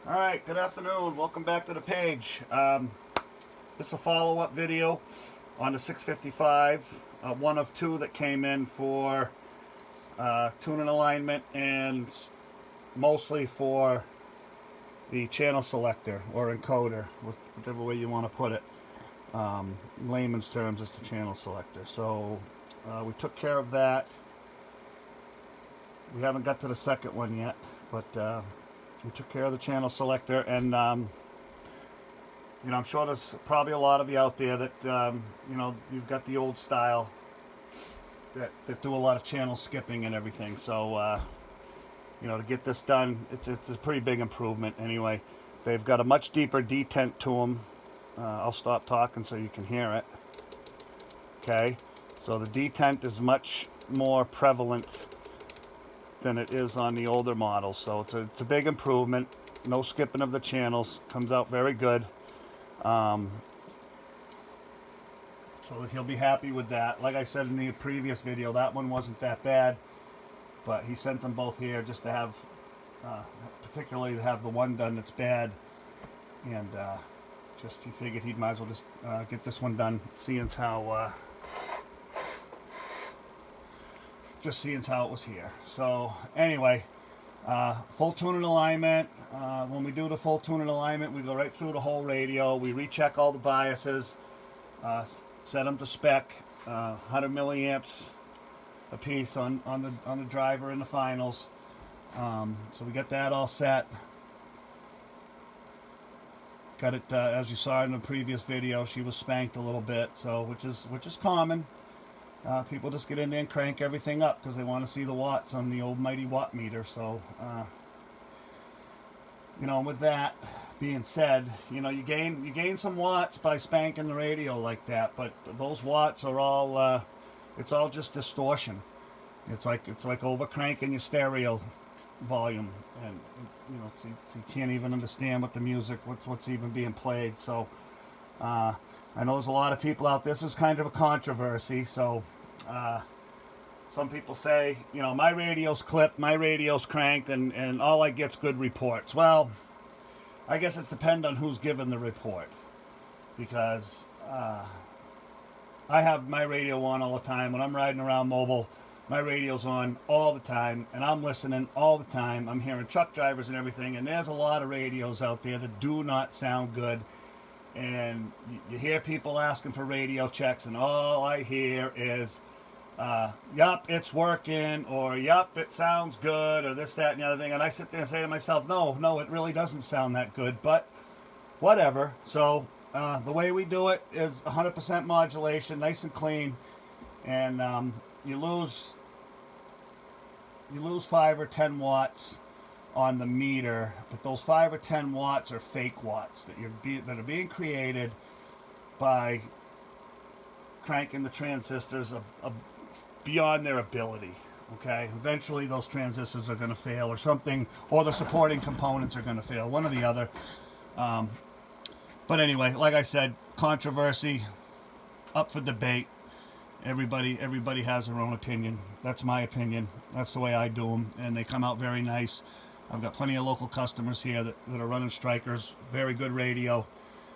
Alright, good afternoon. Welcome back to the page. This is a follow-up video on the 655. One of two that came in for tuning alignment and mostly for the channel selector or encoder, whichever way you want to put it. In layman's terms, it's the channel selector. So we took care of that. We haven't got to the second one yet, but we took care of the channel selector, and you know, I'm sure there's probably a lot of you out there that you know, you've got the old style that do a lot of channel skipping and everything. So you know, to get this done, it's a pretty big improvement. Anyway, they've got a much deeper detent to them. I'll stop talking so you can hear it. Okay, so the detent is much more prevalent than it is on the older models. So it's a big improvement. No skipping of the channels. Comes out very good. So he'll be happy with that. Like I said in the previous video, that one wasn't that bad, but he sent them both here just to have, particularly to have the one done that's bad, and just he figured he might as well just get this one done, seeing how it was here. So anyway, full tuning alignment. When we do the full tuning alignment, we go right through the whole radio. We recheck all the biases, set them to spec, 100 milliamps a piece on the driver and the finals. So we get that all set. Got it, as you saw in the previous video, she was spanked a little bit, so which is common. People just get in there and crank everything up because they want to see the watts on the old mighty watt meter. So you know, with that being said, you know, you gain some watts by spanking the radio like that, but those watts are all it's all just distortion. It's like over cranking your stereo volume, and you know, so you can't even understand what the music, what's even being played. So I know there's a lot of people out there. This is kind of a controversy. So some people say, you know, my radio's clipped, my radio's cranked, and all I get's good reports. Well, I guess it's depend on who's given the report, because I have my radio on all the time when I'm riding around mobile. My radio's on all the time, and I'm listening all the time. I'm hearing truck drivers and everything, and there's a lot of radios out there that do not sound good. And you hear people asking for radio checks, and all I hear is, yup, it's working, or yup, it sounds good, or this, that, and the other thing. And I sit there and say to myself, no, it really doesn't sound that good, but whatever. So the way we do it is 100% modulation, nice and clean, and you lose 5 or 10 watts on the meter, but those 5 or 10 watts are fake watts that are being created by cranking the transistors beyond their ability. Okay, eventually those transistors are going to fail, or something, or the supporting components are going to fail, one or the other. But anyway, like I said, controversy, up for debate. Everybody has their own opinion. That's my opinion. That's the way I do them, and they come out very nice. I've got plenty of local customers here that are running Strykers. Very good radio.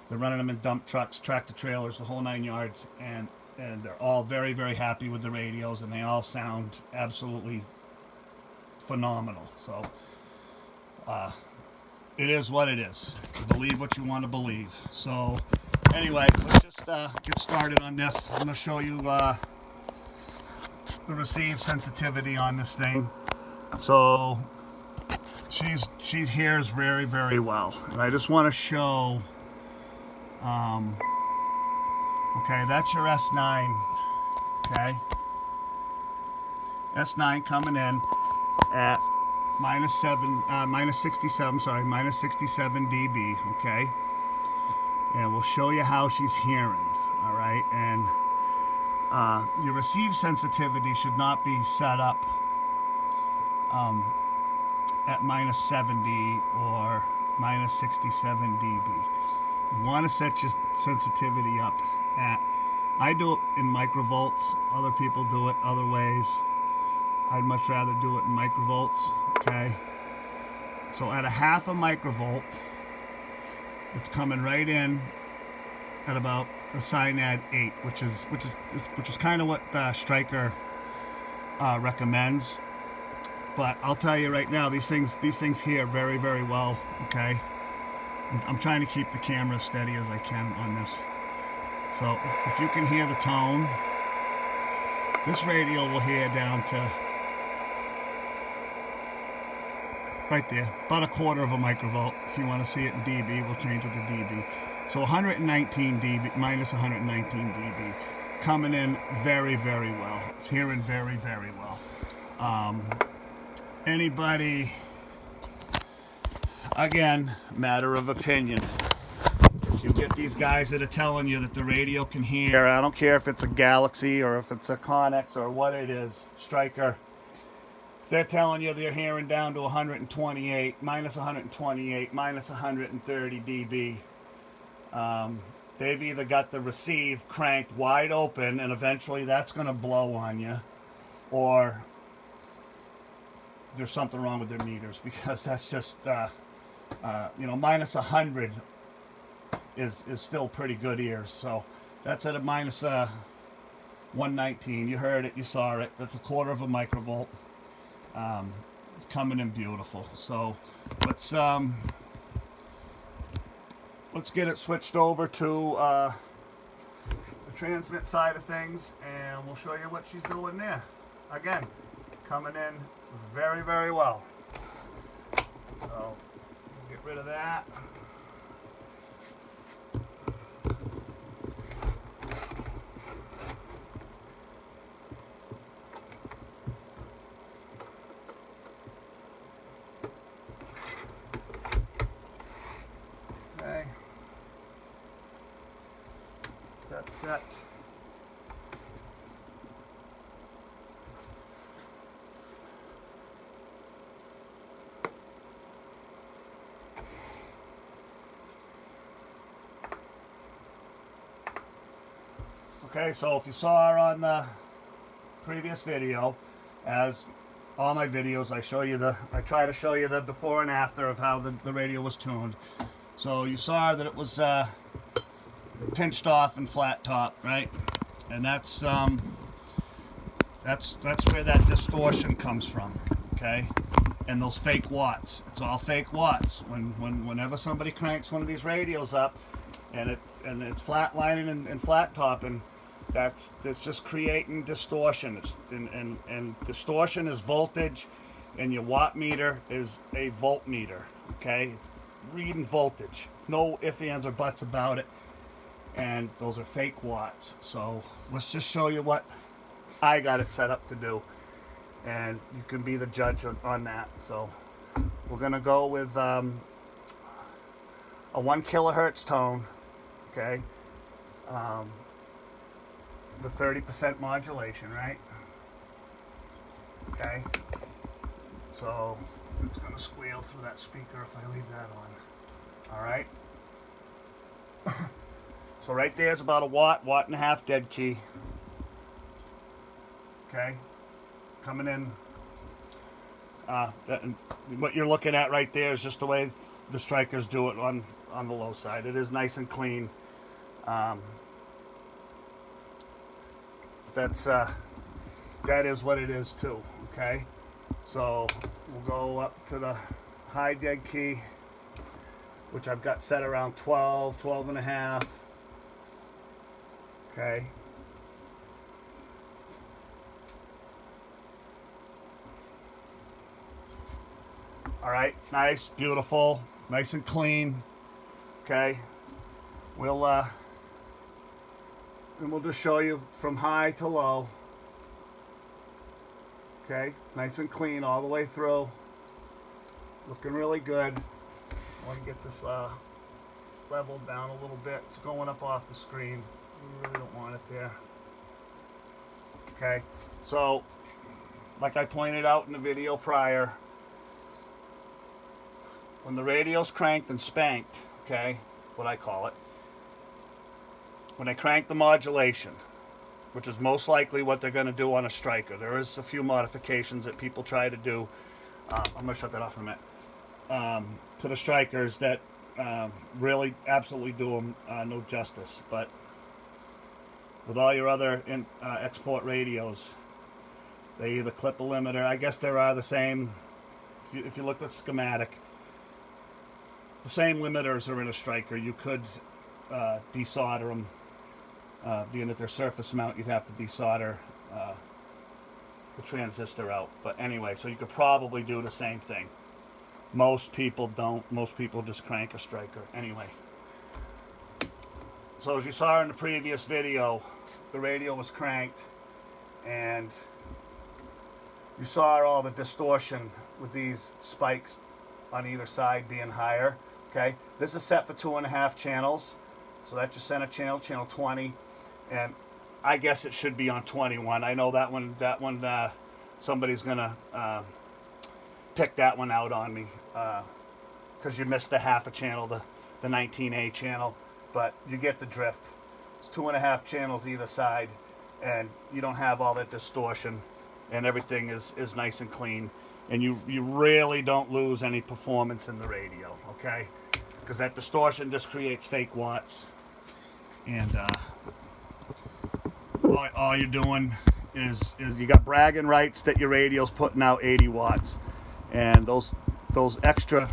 They're running them in dump trucks, tractor trailers, the whole 9 yards, and they're all very, very happy with the radios, and they all sound absolutely phenomenal. So it is what it is. Believe what you want to believe. So anyway, let's just get started on this. I'm going to show you the receive sensitivity on this thing. So she hears very, very well, and I just want to show. Okay, that's your S9. Okay, S9 coming in at minus 67. Sorry, minus 67 dB. Okay, and we'll show you how she's hearing. All right, and your receive sensitivity should not be set up at minus 70 or minus 67 dB. You want to set your sensitivity up at, I do it in microvolts, other people do it other ways. I'd much rather do it in microvolts. Okay, So at a half a microvolt, it's coming right in at about a Cyanide 8, which is kind of what Stryker recommends. But I'll tell you right now, these things hear very, very well. Okay, I'm trying to keep the camera as steady as I can on this. So if you can hear the tone, this radio will hear down to right there, about a quarter of a microvolt. If you want to see it in dB, we'll change it to dB. So 119 dB, minus 119 dB, coming in very, very well. It's hearing very, very well. Anybody, again, matter of opinion. If you get these guys that are telling you that the radio can hear, I don't care if it's a Galaxy or if it's a Connex or what it is, Stryker, they're telling you they're hearing down to 128, minus 128, minus 130 dB. They've either got the receive cranked wide open and eventually that's going to blow on you, or there's something wrong with their meters, because that's just, you know, minus 100 is still pretty good ears. So that's at a minus 119. You heard it, you saw it. That's a quarter of a microvolt. It's coming in beautiful. So let's get it switched over to the transmit side of things, and we'll show you what she's doing there. Again, coming in very, very well. So get rid of that. Okay. That's set. Okay, so if you saw her on the previous video, as all my videos, I try to show you the before and after of how the radio was tuned. So you saw that it was pinched off and flat top, right? And that's where that distortion comes from, okay? And those fake watts. It's all fake watts. Whenever somebody cranks one of these radios up, and it's flatlining and flat topping, that's just creating distortion. And distortion is voltage, and your watt meter is a voltmeter. Okay, reading voltage, no ifs, ands, or buts about it. And those are fake watts. So let's just show you what I got it set up to do, and you can be the judge on that. So we're gonna go with a 1 kilohertz tone. Okay. The 30% modulation, right? Okay. So it's going to squeal through that speaker if I leave that on. All right. So right there is about a watt and a half dead key. Okay. Coming in. What you're looking at right there is just the way the Strykers do it on the low side. It is nice and clean. That is what it is too. Okay, so we'll go up to the high dead key, which I've got set around 12 and a half. Okay, all right, nice, beautiful, nice and clean. Okay, and we'll just show you from high to low. Okay, nice and clean all the way through. Looking really good. I want to get this leveled down a little bit. It's going up off the screen. We really don't want it there. Okay, so like I pointed out in the video prior, when the radio's cranked and spanked, okay, what I call it, when they crank the modulation, which is most likely what they're going to do on a Stryker. There is a few modifications that people try to do. I'm going to shut that off in a minute. to the Strykers that really absolutely do them no justice. But with all your other export radios, they either clip a limiter. I guess there are the same. If you look at the schematic, the same limiters are in a Stryker. You could desolder them. Being that they're surface mount, you'd have to desolder the transistor out. But anyway, so you could probably do the same thing. Most people don't. Most people just crank a Stryker. Anyway. So as you saw in the previous video, the radio was cranked, and you saw all the distortion with these spikes on either side being higher. Okay, this is set for 2.5 channels, so that's your center channel, channel 20, and I guess it should be on 21. I know that one somebody's gonna pick that one out on me because you missed the half a channel, the 19A channel, but you get the drift. It's 2.5 channels either side, and you don't have all that distortion, and everything is nice and clean, and you really don't lose any performance in the radio, okay? Because that distortion just creates fake watts, and all you're doing is you got bragging rights that your radio's putting out 80 watts, and those extra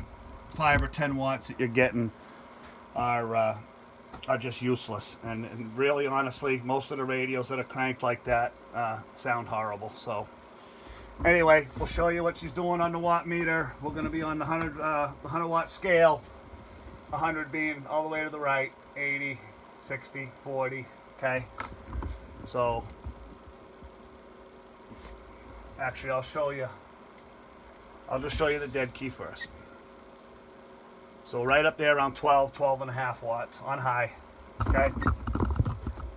5 or 10 watts that you're getting are just useless. And really, honestly, most of the radios that are cranked like that sound horrible. So anyway, we'll show you what she's doing on the watt meter. We're going to be on the 100 watt scale, 100 being all the way to the right, 80, 60, 40, okay? So actually, I'll just show you the dead key first. So right up there around 12.5 watts on high, okay?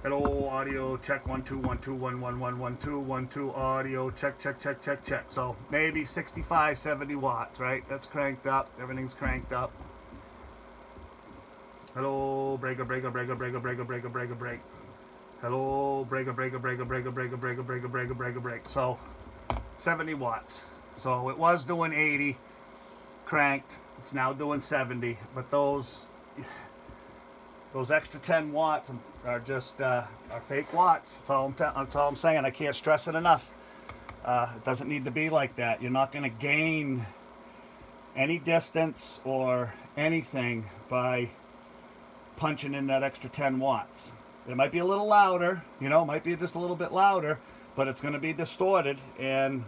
Hello, audio, check, 1 2 1 2 1 1 1 1 2 1 2, audio, check, check, check, check, check. So maybe 65, 70 watts, right? That's cranked up, everything's cranked up. Hello, breaker, breaker, breaker, breaker, breaker, breaker, breaker, break. Hello, breaker, breaker, breaker, breaker, breaker, breaker, breaker, breaker, breaker, break. So 70 watts. So it was doing 80 cranked. It's now doing 70, but those extra 10 watts are just are fake watts. That's all I'm saying. I can't stress it enough. It doesn't need to be like that. You're not going to gain any distance or anything by punching in that extra 10 watts. It might be a little louder, you know, might be just a little bit louder, but it's going to be distorted. And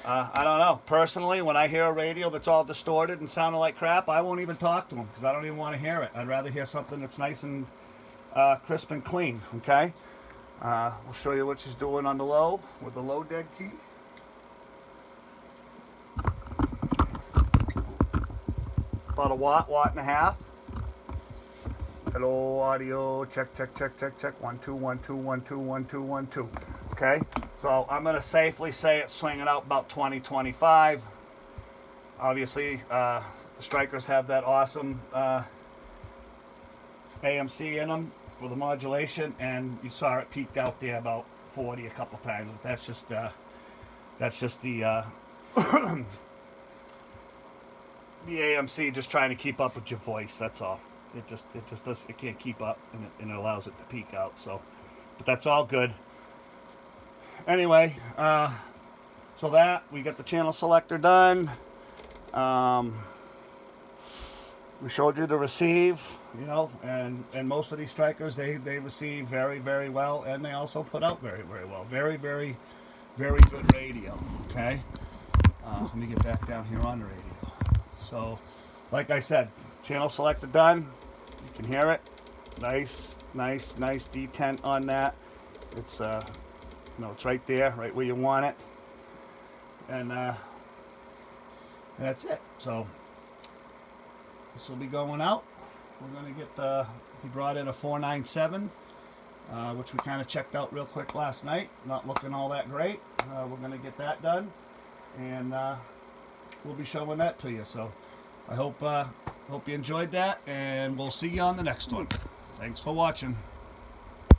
I don't know. Personally, when I hear a radio that's all distorted and sounding like crap, I won't even talk to them because I don't even want to hear it. I'd rather hear something that's nice and crisp and clean, okay? We'll show you what she's doing on the low with the low dead key. About a watt, watt and a half. Hello, audio, check, check, check, check, check, 1 2 1 2 1 2 1 2 1 2. Okay, so I'm going to safely say it's swinging out about 20, 25. Obviously, the Strykers have that awesome AMC in them for the modulation, and you saw it peaked out there about 40 a couple times. But that's just the the AMC just trying to keep up with your voice. That's all. It just does. It can't keep up, and it allows it to peak out. So, but that's all good. Anyway, so that we got the channel selector done. We showed you the receive, you know, and most of these Strykers they receive very, very well, and they also put out very, very well. Very, very, very good radio. Okay. Let me get back down here on the radio. So, like I said, channel selector done. You can hear it. Nice, nice, nice detent on that. It's you know, it's right there, right where you want it, and that's it. So this will be going out. We're going to get he brought in a 497, which we kind of checked out real quick last night. Not looking all that great. We're going to get that done, and we'll be showing that to you. So I hope you enjoyed that, and we'll see you on the next one. Thanks for watching.